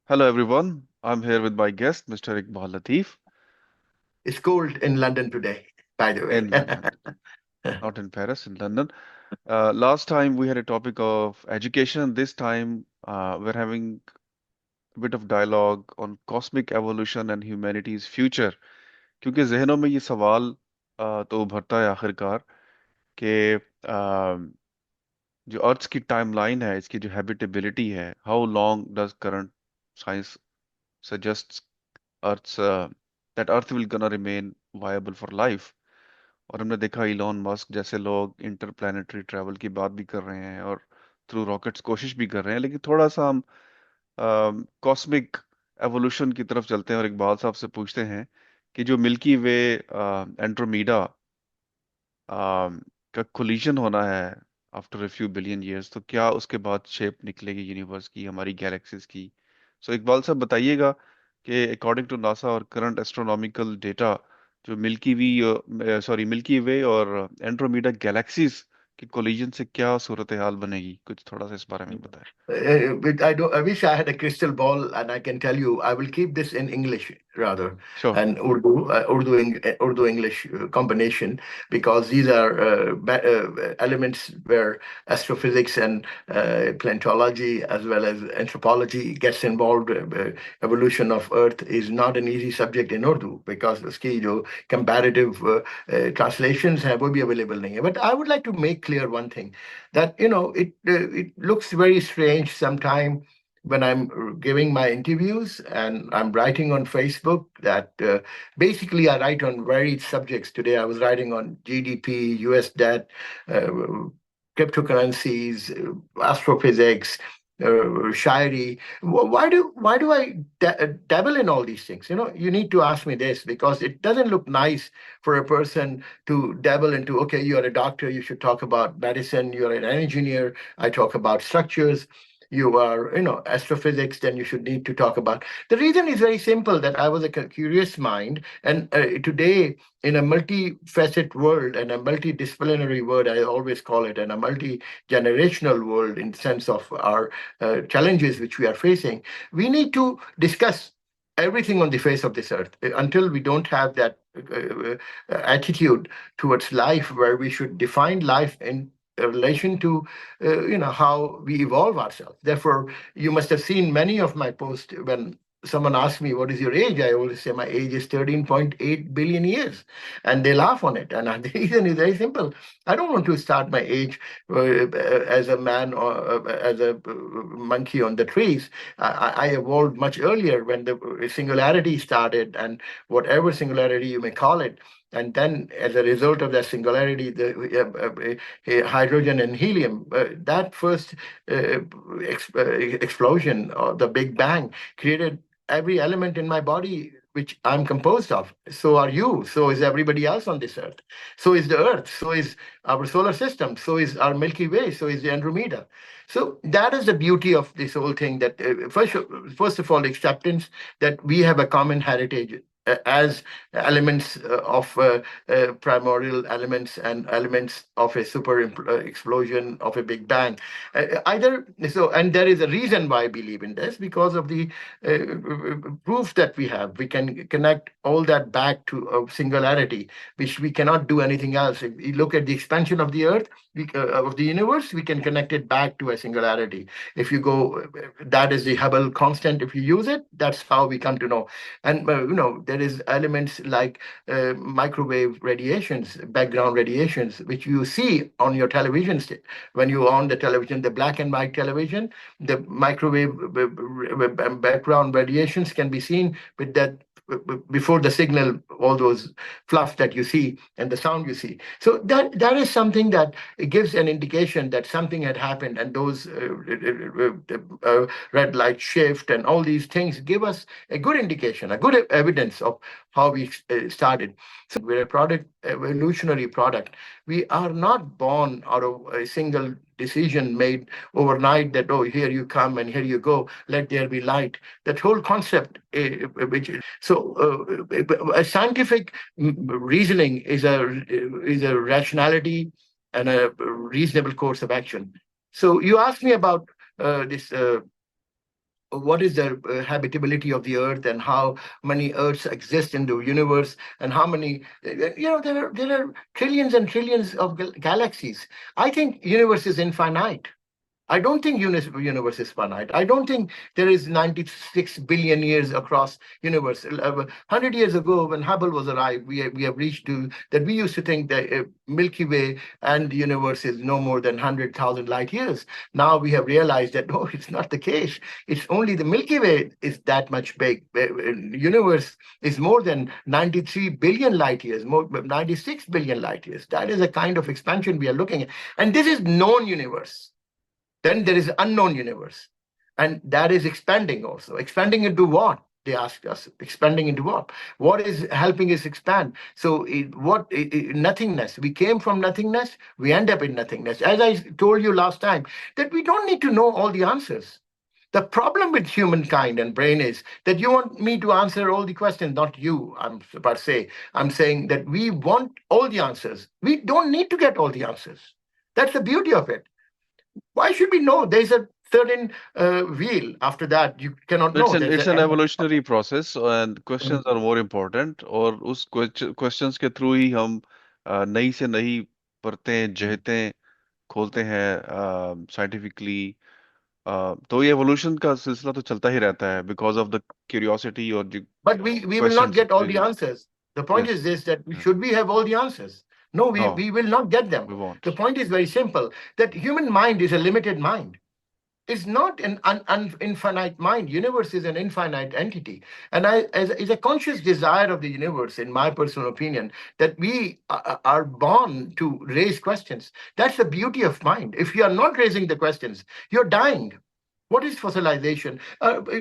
Hello, everyone. I'm here with my guest, Mr. Iqbal Latif, It's cold in London today, by the way. in London, not in Paris, in London. Last time we had a topic of education. This time we're having a bit of dialogue on cosmic evolution and humanity's future. क्योंकि जहनों में ये सवाल तो उभरता है आखिरकार कि जो अर्थ की टाइमलाइन है, इसकी जो हैबिटेबिलिटी है, how long does current science suggests Earth's that Earth will gonna remain viable for life. और हमने देखा इलॉन मस्क जैसे लोग इंटरप्लैनेटरी ट्रैवल की बात भी कर रहे हैं और थ्रू रॉकेट्स कोशिश भी कर रहे हैं, लेकिन थोड़ा सा हम कॉस्मिक एवोल्यूशन की तरफ चलते हैं और इकबाल साहब से पूछते हैं कि जो मिल्की वे एंड्रोमीडा का कोलिजन होना है after a few billion years, तो क्या उसके बाद शेप निकलेगी यूनिवर्स की, हमारी गैलेक्सीज की? सो इकबाल साहब बताइएगा कि अकॉर्डिंग टू नासा और करंट एस्ट्रोनॉमिकल डेटा, जो मिल्की वे और एंड्रोमेडा गैलेक्सीज के कोलिजन से क्या सूरत हाल बनेगी, कुछ थोड़ा सा इस बारे में बताएं। I don't. I wish I had a crystal ball, and I can tell you. I will keep this in English rather, sure. and Urdu English combination, because these are elements where astrophysics and planetology as well as anthropology gets involved. Evolution of Earth is not an easy subject in Urdu because उसकी जो comparative translations हैं वो भी available नहीं है. But I would like to make clear one thing, that it looks very strange sometime when I'm giving my interviews and I'm writing on Facebook, that basically I write on varied subjects. Today I was writing on GDP, US debt, uh, cryptocurrencies, astrophysics, shairi. Why do I dabble in all these things? You need to ask me this, because it doesn't look nice for a person to dabble into. Okay, you're a doctor, you should talk about medicine. You're an engineer, I talk about structures. You are, astrophysics, then you should need to talk about. The reason is very simple, that I was a curious mind, and today, in a multifaceted world and a multidisciplinary world, I always call it, and a multi-generational world, in the sense of our challenges which we are facing, we need to discuss everything on the face of this earth. Until we don't have that attitude towards life, where we should define life in relation to how we evolve ourselves. Therefore, you must have seen many of my posts. When someone asks me, what is your age, I always say my age is 13.8 billion years, and they laugh on it. And the reason is very simple. I don't want to start my age as a man, or as a monkey on the trees. I evolved much earlier, when the singularity started, and whatever singularity you may call it. And then, as a result of that singularity, the hydrogen and helium, that first explosion, or the Big Bang, created every element in my body which I'm composed of. So are you. So is everybody else on this earth. So is the earth. So is our solar system. So is our Milky Way. So is the Andromeda. So that is the beauty of this whole thing, that first of all, acceptance that we have a common heritage as elements of primordial elements, and elements of a super explosion of a Big Bang. Either so, and there is a reason why I believe in this, because of the proof that we have. We can connect all that back to a singularity, which we cannot do anything else. If we look at the expansion of the Earth, of the universe, we can connect it back to a singularity. If you go, that is the Hubble constant. If you use it, that's how we come to know. And there is elements like microwave radiations, background radiations, which you see on your television. When you on the television, the black and white television, the microwave background radiations can be seen with that, before the signal, all those fluff that you see and the sound you see. So that is something that gives an indication that something had happened, and those red light shift and all these things give us a good indication, a good evidence of how we started. So we're a product, evolutionary product. We are not born out of a single decision made overnight, that, oh, here you come and here you go, let there be light. That whole concept, a scientific reasoning is a rationality and a reasonable course of action. So you asked me about this what is the habitability of the earth, and how many earths exist in the universe, and how many, there are trillions and trillions of galaxies. I think universe is infinite. I don't think universe is finite. I don't think there is 96 billion years across universe. 100 years ago, when Hubble was arrived, we have reached to that. We used to think that Milky Way and the universe is no more than 100,000 light years. Now we have realized that no, it's not the case. It's only the Milky Way is that much big. Universe is more than 93 billion light years, more 96 billion light years. That is a kind of expansion we are looking at, and this is known universe. Then there is unknown universe, and that is expanding also. Expanding into what? They asked us. Expanding into what? What is helping us expand? So nothingness. We came from nothingness. We end up in nothingness. As I told you last time, that we don't need to know all the answers. The problem with humankind and brain is that you want me to answer all the questions, not you. I'm per se. I'm saying that we want all the answers. We don't need to get all the answers. That's the beauty of it. Why should we know? There's a certain wheel. After that, you cannot It's know. an There's it's an an end. evolutionary process and questions are more important और उस questions के through ही हम नई से नई परतें जहतें खोलते हैं साइंटिफिकली तो ये एवोल्यूशन का सिलसिला तो चलता ही रहता है बिकॉज ऑफ द क्यूरियोसिटी और जो But we will not questions get all the जी answers. The point is yes this, that should we have all the answers? No, no we will not get them. We want The point is very simple, that human mind is a limited mind. It's not an infinite mind. Universe is an infinite entity. And is a conscious desire of the universe, in my personal opinion, that we are born to raise questions. That's the beauty of mind. If you are not raising the questions, you're dying. What is fossilization?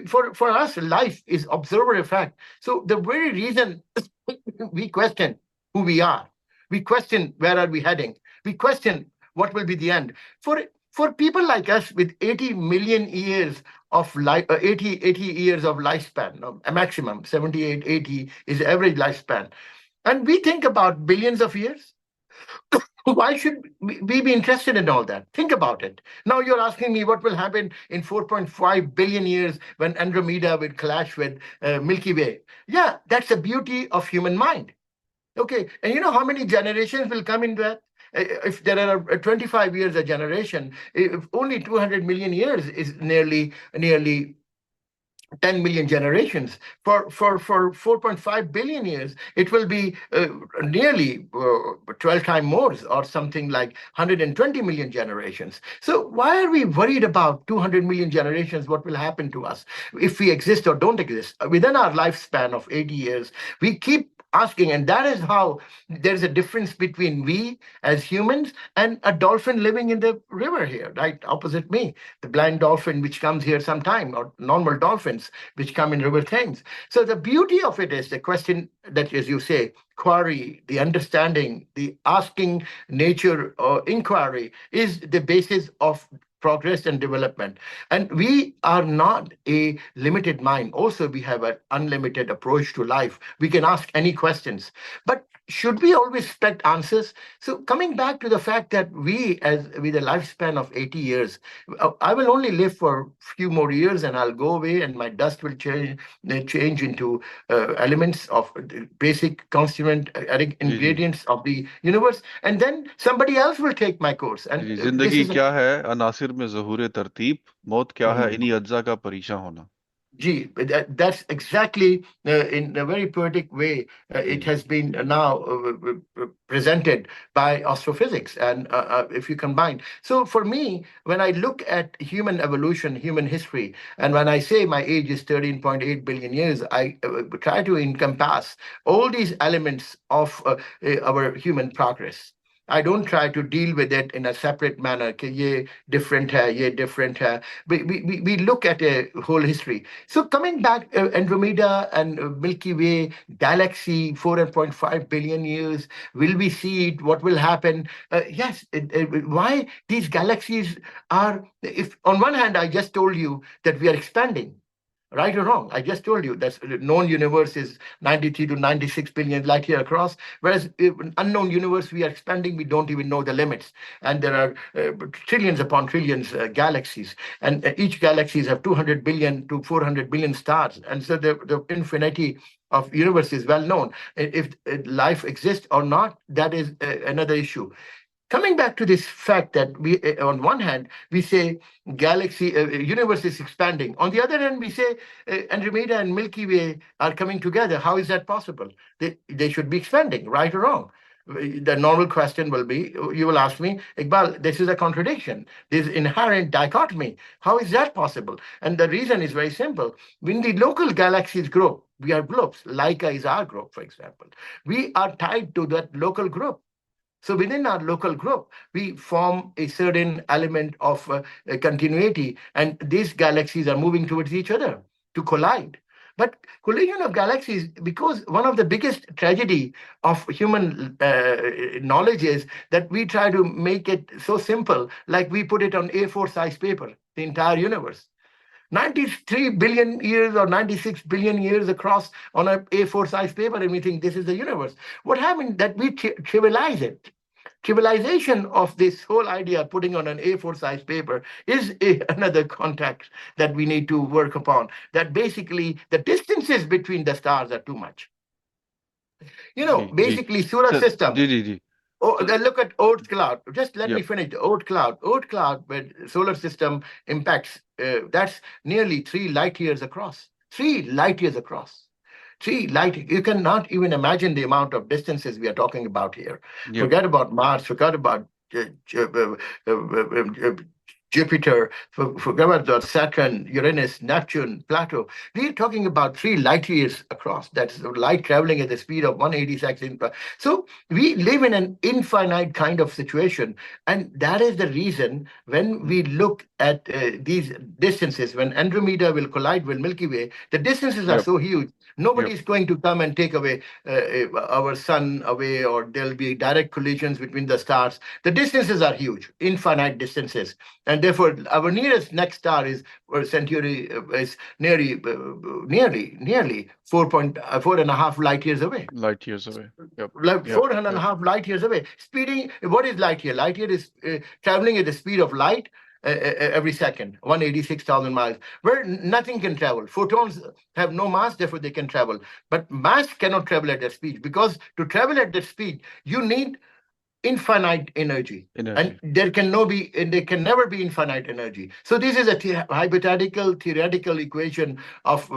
For us, life is observer effect. So the very reason we question who we are, we question where are we heading, we question what will be the end. For people like us with 80 million years of life, 80 years of lifespan, a maximum 78, 80 is the average lifespan. And we think about billions of years. Why should we be interested in all that? Think about it. Now you're asking me what will happen in 4.5 billion years when Andromeda will clash with Milky Way. Yeah, that's the beauty of human mind. Okay, and you know how many generations will come into that? If there are 25 years a generation, if only 200 million years is nearly 10 million generations. For 4.5 billion years, it will be nearly 12 times more, or something like 120 million generations. So why are we worried about 200 million generations? What will happen to us if we exist or don't exist? Within our lifespan of 80 years, we keep asking, and that is how there's a difference between we as humans and a dolphin living in the river here, right opposite me, the blind dolphin which comes here sometime, or normal dolphins which come in river Thames. So the beauty of it is the question that, as you say, query, the understanding, the asking nature or inquiry is the basis of progress and development. And we are not a limited mind. Also, we have an unlimited approach to life. We can ask any questions. But should we always expect answers? So coming back to the fact that we, as with a lifespan of 80 years, I will only live for a few more years and I'll go away and my dust will change into elements of basic constituent जी जी ingredients of the universe. And then somebody else will take my course. And जी this zindagi is क्या है अनासिर में ज़हूर तरतीब मौत क्या है a इन्हीं अज्जा का परीशा होना Gee, that's exactly in a very poetic way. It ji has been now presented by astrophysics, and if you combine. So for me, when I look at human evolution, human history, and when I say my age is 13.8 billion years, I try to encompass all these elements of our human progress. I don't try to deal with it in a separate manner. कि ये different है, ये different है. We look at a whole history. So coming back, Andromeda and Milky Way, galaxy, 4.5 billion years, will we see it? What will happen? Yes, why these galaxies are, if on one hand, I just told you that we are expanding. Right or wrong? I just told you that known universe is 93 to 96 billion light year across, whereas unknown universe we are expanding, we don't even know the limits. And there are trillions upon trillions galaxies, and each galaxies have 200 billion to 400 billion stars. And so the infinity of universe is well known. If life exists or not, that is another issue. Coming back to this fact that we on one hand we say galaxy universe is expanding, on the other hand we say Andromeda and Milky Way are coming together. How is that possible? They should be expanding, right or wrong? The normal question will be, you will ask me, Iqbal, this is a contradiction, this inherent dichotomy, how is that possible? And the reason is very simple. When the local galaxies grow, we are groups, Laika is our group, for example, we are tied to that local group. So within our local group, we form a certain element of continuity, and these galaxies are moving towards each other to collide. But collision of galaxies, because one of the biggest tragedy of human knowledge is that we try to make it so simple, like we put it on A4 size paper, the entire universe. 93 billion years or 96 billion years across on a A4 size paper, and we think this is the universe. What happened that we trivialize it? Trivialization of this whole idea, putting on an A4 size paper, is another context that we need to work upon. That basically the distances between the stars are too much. जी जी Basically, solar sir system. जी जी जी Oh, sir then look at Oort cloud. Just let me yep finish. Oort cloud. Oort cloud, where solar system impacts, that's nearly 3 light years across. 3 light years across. 3 light. You cannot even imagine the amount of distances we are talking about here. yep Forget about Mars. Forget about Jupiter, forget about Saturn, Uranus, Neptune, Plato. We're talking about 3 light years across. That's light traveling at the speed of 180 seconds. So we live in an infinite kind of situation. And that is the reason when we look at these distances, when Andromeda will collide with Milky Way, the distances are yep so huge. Nobody yep is going to come and take away our sun away, or there'll be direct collisions between the stars. The distances are huge, infinite distances, and therefore our nearest next star is Centauri is nearly 4.4.5 light years away. light years away yep Like yep four and a yep half light years away. Speeding, what is light year? Light year is traveling at the speed of light every second, 186,000 miles, where nothing can travel. Photons have no mass, therefore they can travel. But mass cannot travel at that speed, because to travel at that speed, you need infinite energy. And energy there can never be infinite energy. So this is a hypothetical theoretical equation of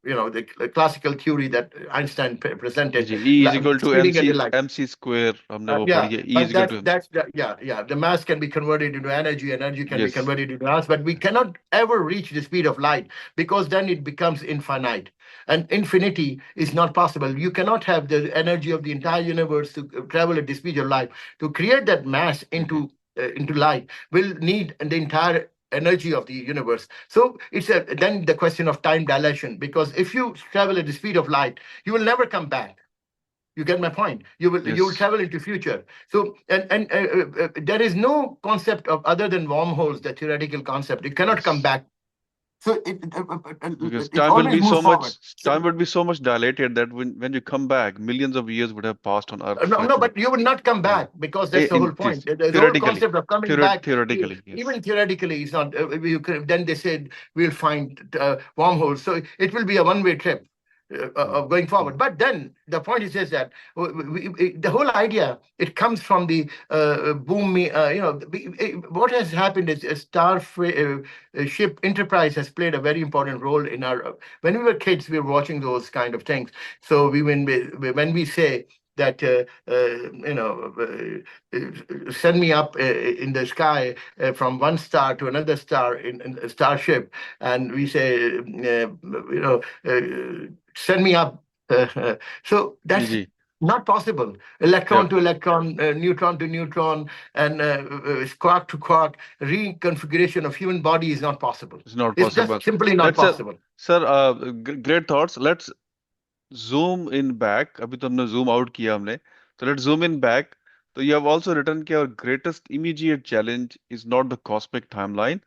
the classical theory that Einstein जी presented, जी E is equal to speeding MC at the light. MC square हमने वो Yeah, पढ़ी है E but is equal to MC yeah. The mass can be converted into energy, energy can be yes converted into mass, but we cannot ever reach the speed of light, because then it becomes infinite. And infinity is not possible. You cannot have the energy of the entire universe to travel at the speed of light. To create that mass ji ji into light will need the entire energy of the universe. So it's then the question of time dilation, because if you travel at the speed of light, you will never come back. You get my point. You will yes travel into future. So there is no concept of other than wormholes, the theoretical concept. It cannot come yes back. So because it time will always be moves so forward. much So time would be so much dilated that when you come back millions of years would have passed on Earth no, so it no, would but you will not come yeah back, because that's the in whole point. this The whole theoretically concept of coming back, theoretically yes even theoretically, is not. Then they said we'll find wormholes, so it will be a one-way trip mm, going mm, forward. But then the point is that the whole idea, it comes from the boom. What has happened is a ship Enterprise has played a very important role in our. When we were kids, we were watching those kind of things. So when we say that send me up in the sky from one star to another star in a starship, and we say send me up. So ji that's ji not possible. Electron yep to electron, neutron to neutron, and quark to quark. Reconfiguration of human body is not possible. it's not It's possible just simply not let's possible. sir great thoughts let's zoom in back अभी तो हमने zoom out किया हमने so let's zoom in back so you have also written कि our greatest immediate challenge is not the cosmic timeline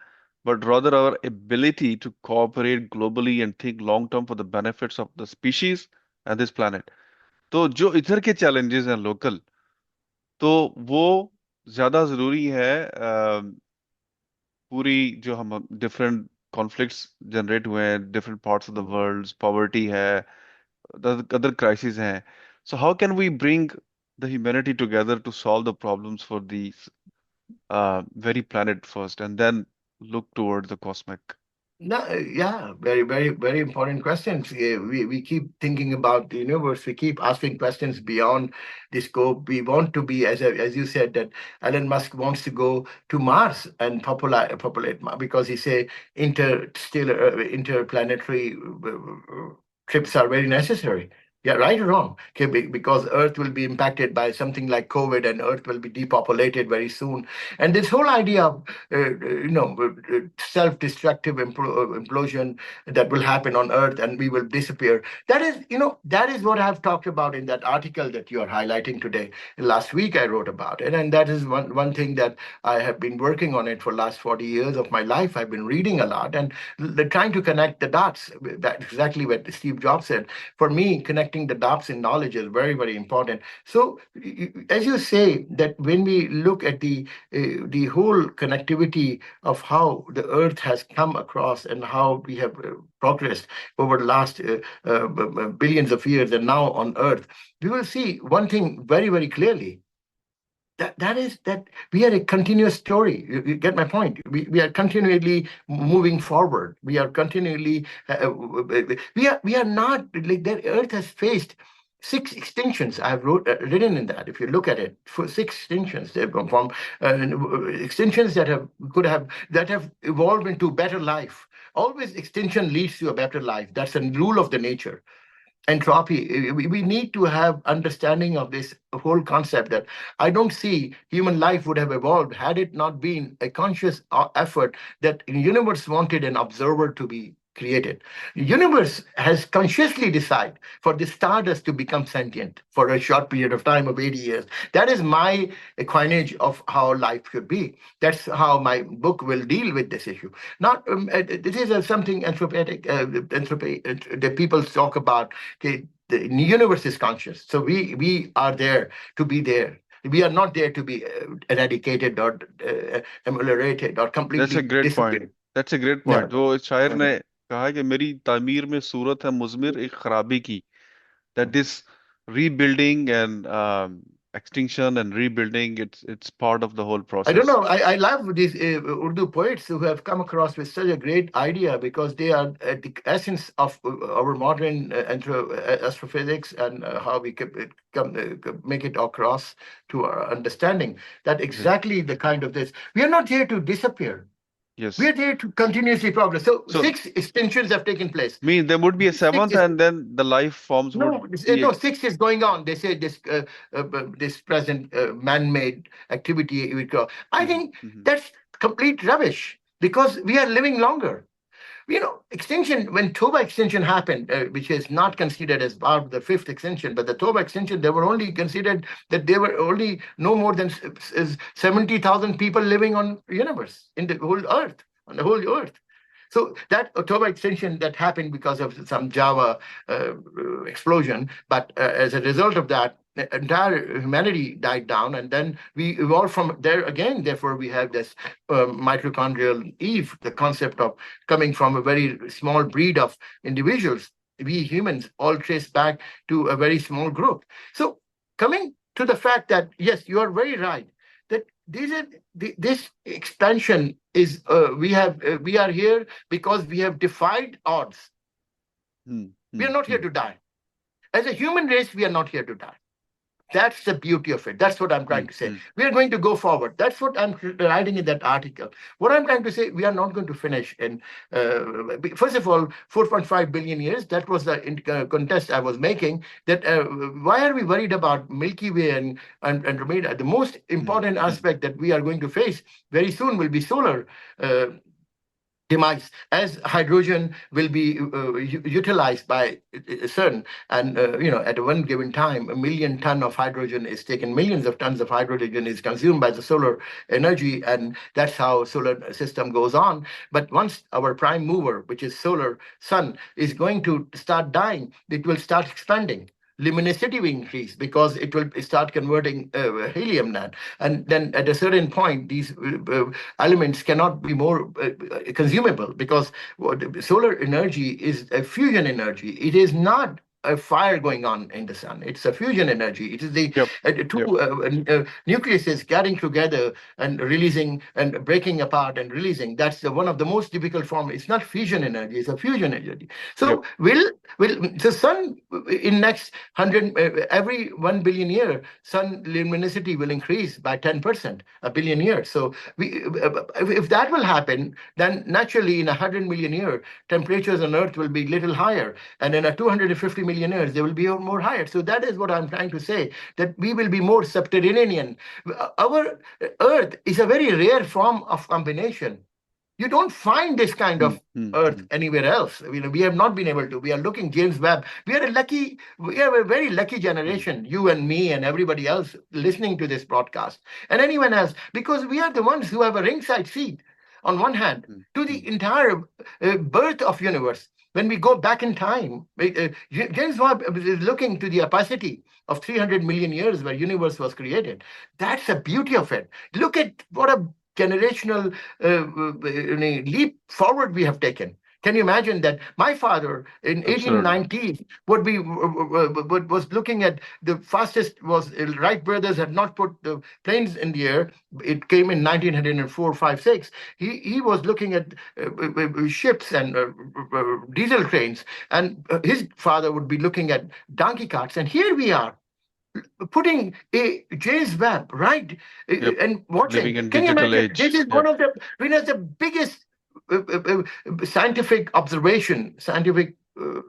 but rather our ability to cooperate globally and think long term for the benefits of the species and this planet. तो जो इधर के challenges हैं local, तो वो ज्यादा जरूरी है पूरी जो हम डिफरेंट कॉन्फ्लिक्ट्स जनरेट हुए हैं different parts of the world poverty है other crises हैं so how can we bring the humanity together to solve the problems for these very planet first and then look towards the cosmic. No, yeah, very, very, very important questions. We keep thinking about the universe. We keep asking questions beyond the scope. We want to be, as you said, that Elon Musk wants to go to Mars and populate Mars because he say interplanetary trips are very necessary. Yeah, right or wrong? Okay, because Earth will be impacted by something like COVID, and Earth will be depopulated very soon. And this whole idea of self-destructive implosion that will happen on Earth, and we will disappear. That is what I've talked about in that article that you are highlighting today. Last week I wrote about it, and that is one thing that I have been working on it for last 40 years of my life. I've been reading a lot and trying to connect the dots. That's exactly what Steve Jobs said. For me, connecting the dots in knowledge is very, very important. So, as you say, that when we look at the whole connectivity of how the Earth has come across and how we have progressed over the last billions of years and now on Earth, we will see one thing very, very clearly. That is that we are a continuous story. You get my point. We are continually moving forward. We are continually we are not like the Earth has faced six extinctions. I have written in that. If you look at it, for six extinctions, they come from extinctions that have evolved into better life. Always extinction leads to a better life. That's a rule of the nature. Entropy, we need to have understanding of this whole concept, that I don't see human life would have evolved had it not been a conscious effort that the universe wanted an observer to be created. The universe has consciously decided for the stardust to become sentient for a short period of time of 80 years. That is my coinage of how life should be. That's how my book will deal with this issue. Not this is something entropy that people talk about. Okay, the universe is conscious, so we are there to be there. We are not there to be eradicated or ameliorated or That's a completely great point. disappeared. That's a great point. No. वो इस शायर ने कहा कि मेरी तामीर में सूरत है मुज़मिर एक खराबी की. That this rebuilding and extinction and rebuilding, it's part of the whole I don't process. know. I love these Urdu poets who have come across with such a great idea, because they are at the essence of our modern astrophysics, and how we can make it across to our understanding. That Great. exactly the kind of this. We are not here to disappear. We Yes. are there to continuously progress. So So six extinctions have taken place. mean there would be a This six seventh is and then the life forms would be no, six is going on. They say this present man-made activity. I hmm think hmm that's complete rubbish, because we are living longer. Extinction, when Toba extinction happened, which is not considered as part of the fifth extinction, but the Toba extinction, they were only considered that there were only no more than 70,000 people living on universe in the whole earth, on the whole earth. So that October extension that happened because of some Java explosion, but as a result of that, the entire humanity died down, and then we evolved from there again. Therefore, we have this mitochondrial Eve, the concept of coming from a very small breed of individuals. We humans all trace back to a very small group. So, coming to the fact that yes, you are very right that this expansion is we are here because we have defied odds. hmm We are hmm not here hmm to die. As a human race, we are not here to die. That's the beauty of it. That's what I'm trying to say. hmm We are going to go forward. That's what I'm writing in that article. What I'm trying to say, we are not going to finish in, first of all, 4.5 billion years. That was the contest I was making. That why are we worried about Milky Way and Andromeda? The most hmm important hmm aspect that we are going to face very soon will be solar. Uh, demise as hydrogen will be utilized by sun, and at one given time 1 million ton of hydrogen is taken, millions of tons of hydrogen is consumed by the solar energy, and that's how solar system goes on. But once our prime mover, which is solar sun, is going to start dying, it will start expanding. Luminosity will increase because it will start converting helium now, and then at a certain point these elements cannot be more consumable, because solar energy is a fusion energy. It is not a fire going on in the sun. It's a fusion energy. It is the Yep. Yep. two nucleuses getting together and releasing and breaking apart and releasing. That's one of the most difficult form. It's not fusion energy. It's a fusion energy. Yep. So will the sun in next 100 every 1 billion year, sun luminosity will increase by 10% a billion years. So if that will happen, then naturally in 100 million years, temperatures on Earth will be little higher, and in a 250 million years, they will be more higher. So that is what I'm trying to say, that we will be more subterranean. Our Earth is a very rare form of combination. You don't find this kind Hmm. of Hmm. Earth Hmm. anywhere else. We have not been able to. We are looking James Webb. We are a very lucky Hmm. generation, you and me and everybody else listening to this broadcast, and anyone else, because we are the ones who have a ringside seat, on one hand, Hmm. to Hmm. the entire birth of universe. When we go back in time, James Webb is looking to the opacity of 300 million years where universe was created. That's the beauty of it. Look at what a generational leap forward we have taken. Can you imagine that my father in Absolutely. 1890s would be was looking at the fastest was Wright brothers had not put the planes in the air. It came in 1904, 5, 6. He was looking at ships and diesel trains, and his father would be looking at donkey carts. And here we are putting a James Webb, right, Yep. and Living watching. in Can you digital imagine? This age. is Yep. one of the biggest scientific observation, scientific uh,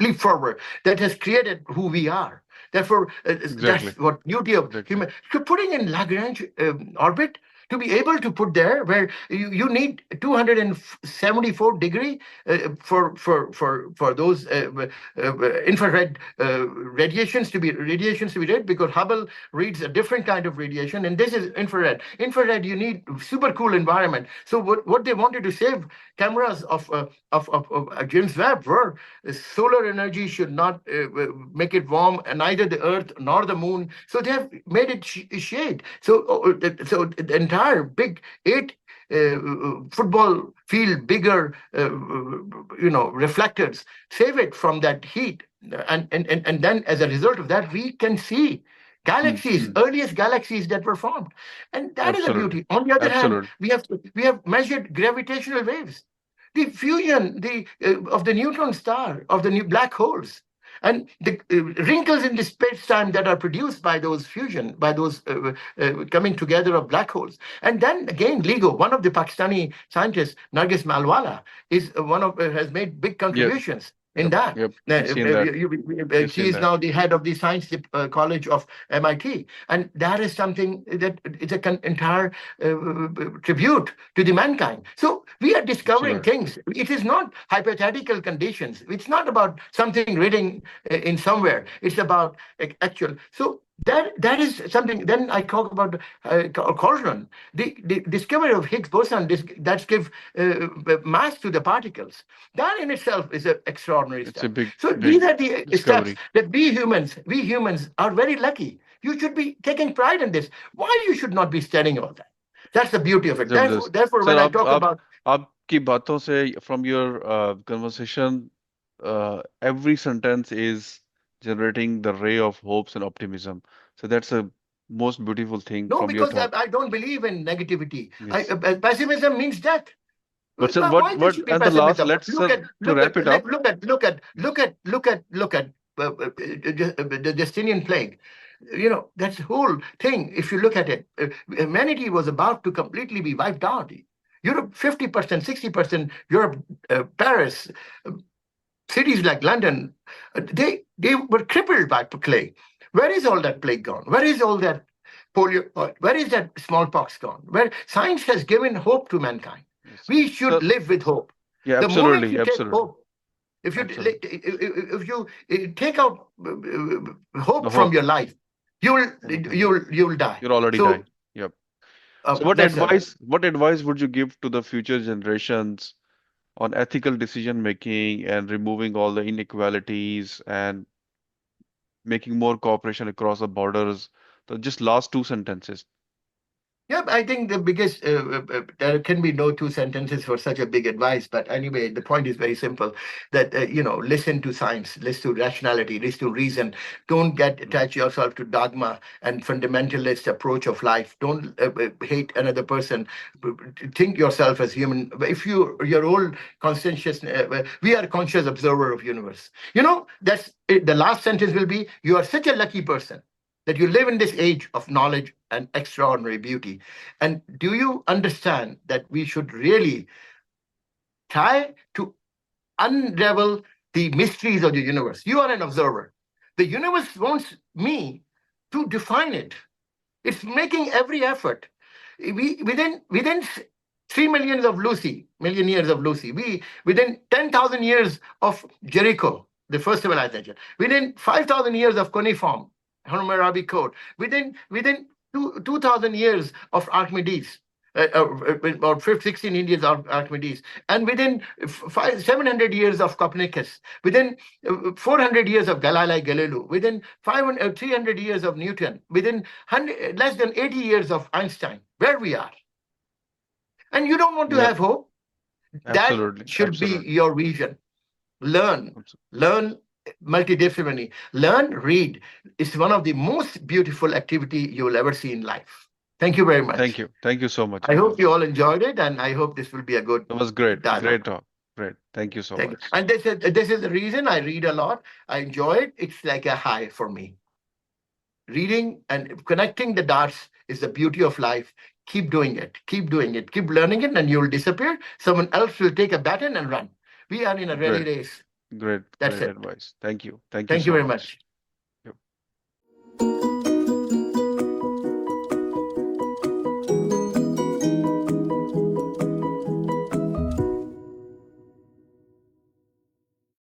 leap forward that has created who we are. Therefore, Exactly. that's what beauty of Exactly. human. So putting in Lagrange orbit, to be able to put there where you need 274 degree for those infrared radiations to be read, because Hubble reads a different kind of radiation, and this is infrared. Infrared, you need super cool environment. So what they wanted to save cameras of James Webb were solar energy should not make it warm, and neither the Earth nor the Moon. So they have made it shade. So the entire big eight football field bigger reflectors save it from that heat, and then as a result of that we can see Hmm. galaxies, Hmm. earliest galaxies that were formed. And that is a Absolutely. beauty. On the other hand, Absolutely. we have measured gravitational waves, the fusion of the neutron star, of the new black holes, and the wrinkles in the space-time that are produced by those fusion, by those coming together of black holes. And then again, LIGO, one of the Pakistani scientists, Nargis Malwala, is one of has made big Yep. contributions in Yep. that. Yep. We've seen that. We've She seen is that. now the head of the Science College of MIT, and that is something that it's a entire tribute to the mankind. So we are discovering Absolutely. things. It is not hypothetical conditions. It's not about something written in somewhere. It's about actual. So that is something. Then I talk about Cauldron, the discovery of Higgs boson. That give mass to the particles. That in itself is an extraordinary It's a step. big, So big these are the steps discovery. that we humans are very lucky. You should be taking pride in this. Why you should not be studying all that? That's the beauty of it. Therefore, जबरदस्त therefore, sir when I आप talk आप about आपकी बातों से from your conversation every sentence is generating the ray of hopes and optimism, so that's a most beautiful thing no, from your because thought. I don't believe in negativity. Yes, Pessimism means death. but sir, Why there what should be and the last, pessimism? let's sir, to wrap it up. Yes. Look at the Justinian plague. That's the whole thing. If you look at it, humanity was about to completely be wiped out. Europe, 50%, 60%. Europe, Paris, cities like London, they were crippled by plague. Where is all that plague gone? Where is all that polio? Where is that smallpox gone? Where science has given hope to mankind. Yes. We should So live with hope. yeah, The moment absolutely, you take absolutely, hope, if you absolutely. if you take out The hope from hope. your life, you will Mhm. die. You'll already die. So Yep. So that's a what advice would you give to the future generations on ethical decision making and removing all the inequalities and making more cooperation across the borders? So just last two sentences. Yeah, I think the biggest, there can be no two sentences for such a big advice. But anyway, the point is very simple that, listen to science, listen to rationality, listen to reason. Don't get Mm. attach yourself to dogma and fundamentalist approach of life. Don't hate another person. Think yourself as human. If your whole conscientious, we are conscious observer of universe. That's the last sentence will be, you are such a lucky person that you live in this age of knowledge and extraordinary beauty. And do you understand that we should really try to unravel the mysteries of the universe? You are an observer. The universe wants me to define it. It's making every effort. Within 3 million of Lucy, million years of Lucy, we within 10,000 years of Jericho, the first civilization, within 5,000 years of cuneiform, Hammurabi Code, within 2,000 years of Archimedes. About 16 Indians of Archimedes, and within 700 years of Copernicus, within 400 years of Galileo, within 300 years of Newton, within less than 80 years of Einstein, where we are. And you don't want to Yep. have hope. That Absolutely. should be Absolutely. your vision. Learn, Abso- learn multidisciplinary. Learn, read. It's one of the most beautiful activity you will ever see in life. Thank you very Thank much. you. Thank you so much, I hope you Abbas. all enjoyed it, and I hope this will be a good That was great. dialogue. Great talk. Great. Thank you so Thank you. much. And this is the reason I read a lot. I enjoy it. It's like a high for me. Reading and connecting the dots is the beauty of life. Keep doing it. Keep doing it. Keep learning it, and you'll disappear. Someone else will take a baton and run. We are in a relay Great. race. Great. That's Great it. advice. Thank you. Thank you Thank you so very much. much.